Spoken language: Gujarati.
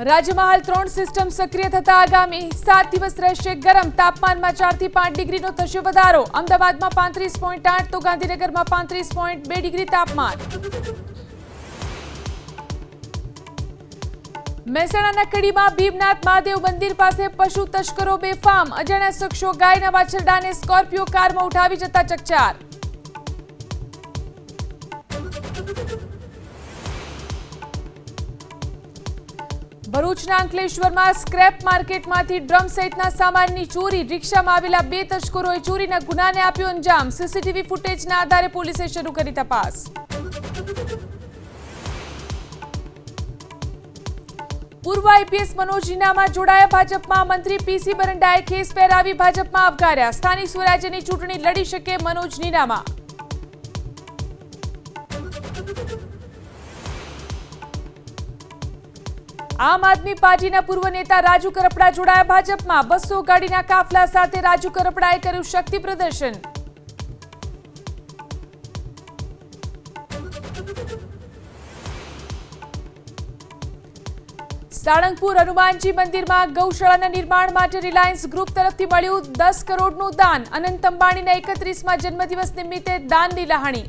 રાજ્યમાં હાલ 3 સિસ્ટમ સક્રિય થતા આગામી 7 દિવસ રહેશે ગરમ. તાપમાનમાં 4 થી 5 ડિગ્રીનો થશે વધારો. અમદાવાદમાં 35.8 તો ગાંધીનગરમાં 35.2 ડિગ્રી તાપમાન. મહેસાણાના કડીમાં ભીમનાથ મહાદેવ મંદિર પાસે પશુ તસ્કરો બેફામ. અજાણ્યા શખ્સો ગાયના વાછરડાને સ્કોર્પિયો કારમાં ઉઠાવી જતા ચકચાર. ભરૂચના અંકલેશ્વરમાં સ્ક્રેપ માર્કેટમાંથી ડ્રમ સહિતના સામાનની ચોરી. રિક્ષામાં આવેલા 2 તસ્કરોએ ચોરીના ગુનાને આપ્યો અંજામ. સીસીટીવી ફૂટેજના આધારે પોલીસે શરૂ કરી તપાસ. પૂર્વ આઈપીએસ મનોજ નીનામા જોડાયા ભાજપમાં. મંત્રી પીસી બરંડાએ ખેસ પહેરાવી ભાજપમાં આવકાર્યા. સ્થાનિક સ્વરાજ્યની ચૂંટણી લડી શકે મનોજ નીનામા. આમ આદમી પાર્ટીના પૂર્વ નેતા રાજુ કરપડા જોડાયા ભાજપમાં. 200 ગાડીના કાફલા સાથે રાજુ કરપડાએ કર્યું શક્તિ પ્રદર્શન. સાળંગપુર હનુમાનજી મંદિરમાં ગૌશાળાના નિર્માણ માટે રિલાયન્સ ગ્રુપ તરફથી મળ્યું 10 કરોડનું દાન. અનંત અંબાણીના 31મા જન્મદિવસ નિમિત્તે દાનની લહાણી.